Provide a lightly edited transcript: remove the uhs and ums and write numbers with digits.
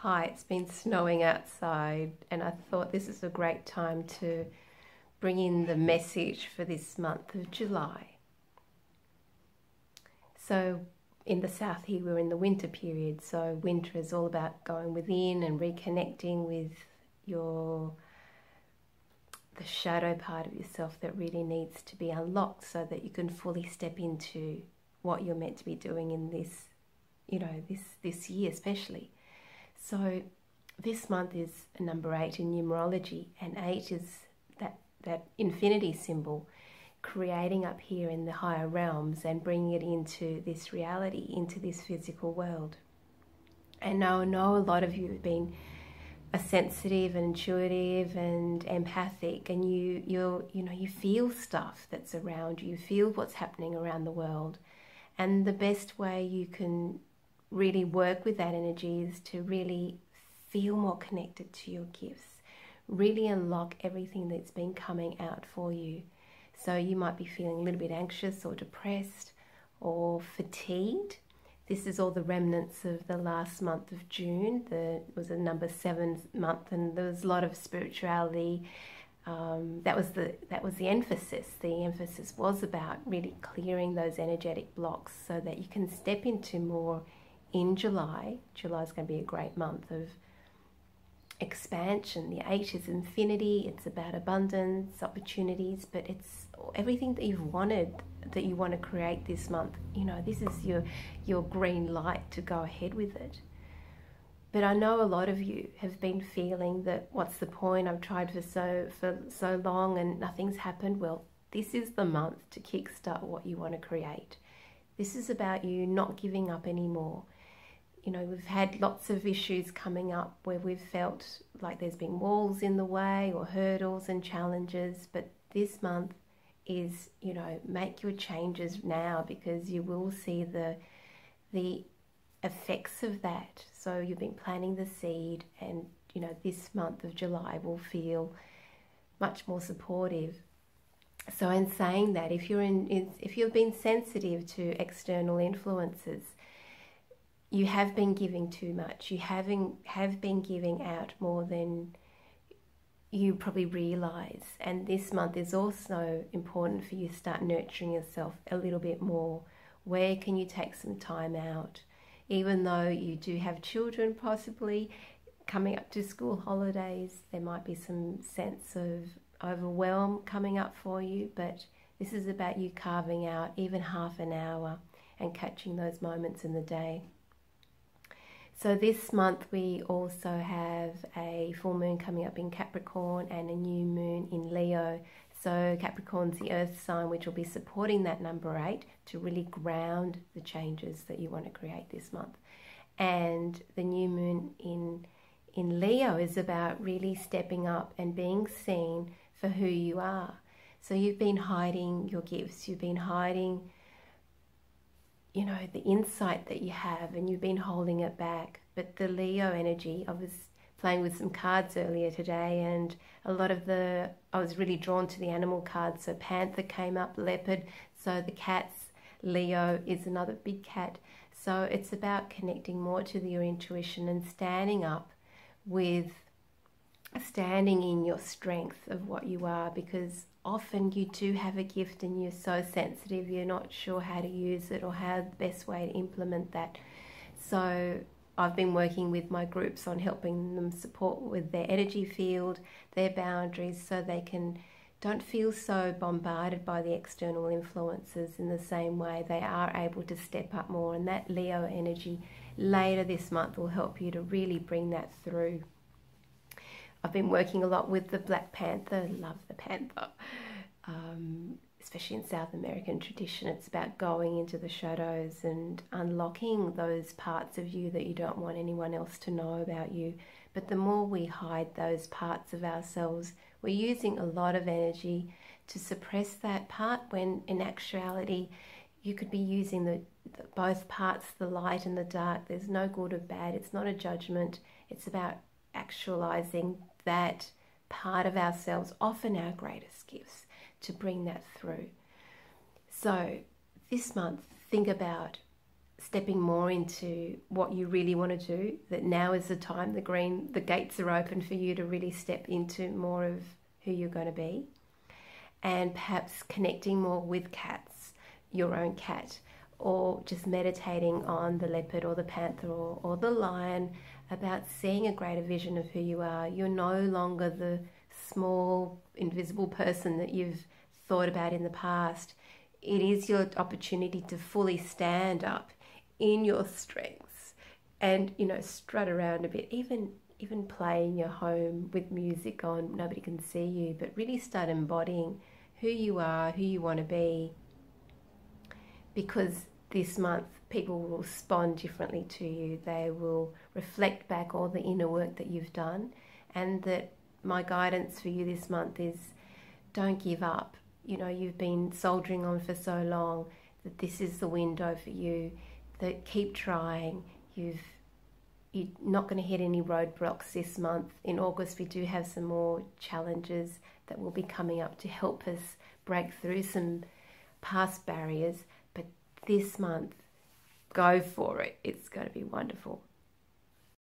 Hi, it's been snowing outside, and I thought this is a great time to bring in the message for this month of July. So, in the south here, we're in the winter period, so winter is all about going within and reconnecting with the shadow part of yourself that really needs to be unlocked so that you can fully step into what you're meant to be doing in this, this year especially. So this month is a number 8 in numerology, and 8 is that infinity symbol, creating up here in the higher realms and bringing it into this reality, into this physical world. And now I know a lot of you have been sensitive and intuitive and empathic, and you feel stuff that's around you, feel what's happening around the world. And the best way you can really work with that energy is to really feel more connected to your gifts, really unlock everything that's been coming out for you. So you might be feeling a little bit anxious or depressed or fatigued. This is all the remnants of the last month of June. It was a number 7 month, and there was a lot of spirituality. That was the emphasis. The emphasis was about really clearing those energetic blocks so that you can step into more in July. July is going to be a great month of expansion. The 8 is infinity. It's about abundance, opportunities, but it's everything that you've wanted, that you want to create this month. This is your green light to go ahead with it. But I know a lot of you have been feeling that, what's the point? I've tried for so long and nothing's happened. Well, this is the month to kickstart what you want to create. This is about you not giving up anymore. We've had lots of issues coming up where we've felt like there's been walls in the way or hurdles and challenges, but this month is, make your changes now, because you will see the effects of that. So you've been planting the seed, and this month of July will feel much more supportive. So in saying that, if you've been sensitive to external influences, you have been giving too much. You have been giving out more than you probably realize. And this month is also important for you to start nurturing yourself a little bit more. Where can you take some time out? Even though you do have children possibly coming up to school holidays, there might be some sense of overwhelm coming up for you, but this is about you carving out even half an hour and catching those moments in the day. So this month we also have a full moon coming up in Capricorn and a new moon in Leo. So Capricorn's the earth sign, which will be supporting that number 8 to really ground the changes that you want to create this month. And the new moon in Leo is about really stepping up and being seen for who you are. So you've been hiding your gifts, you've been hiding the insight that you have, and you've been holding it back. But the Leo energy, I was playing with some cards earlier today, and I was really drawn to the animal cards. So Panther came up, Leopard, so the cats, Leo is another big cat. So it's about connecting more to your intuition and standing in your strength of what you are, because often you do have a gift and you're so sensitive, you're not sure how to use it or how the best way to implement that. So I've been working with my groups on helping them support with their energy field, their boundaries, so they don't feel so bombarded by the external influences in the same way. They are able to step up more, and that Leo energy later this month will help you to really bring that through. I've been working a lot with the Black Panther. Love the panther, especially in South American tradition. It's about going into the shadows and unlocking those parts of you that you don't want anyone else to know about you. But the more we hide those parts of ourselves, we're using a lot of energy to suppress that part, when in actuality you could be using both parts, the light and the dark. There's no good or bad. It's not a judgment. It's about actualizing that part of ourselves, often our greatest gifts, to bring that through. So this month, think about stepping more into what you really want to do, that now is the time, the gates are open for you to really step into more of who you're going to be. And perhaps connecting more with cats, your own cat, or just meditating on the leopard or the panther or the lion, about seeing a greater vision of who you are. You're no longer the small, invisible person that you've thought about in the past. It is your opportunity to fully stand up in your strengths and, you know, strut around a bit, even play in your home with music on, nobody can see you, but really start embodying who you are, who you want to be, because this month people will respond differently to you. They will reflect back all the inner work that you've done, and that my guidance for you this month is don't give up. You know, you've been soldiering on for so long, that this is the window for you, that keep trying. You're not going to hit any roadblocks this month. In August we do have some more challenges that will be coming up to help us break through some past barriers, but this month, go for it. It's going to be wonderful.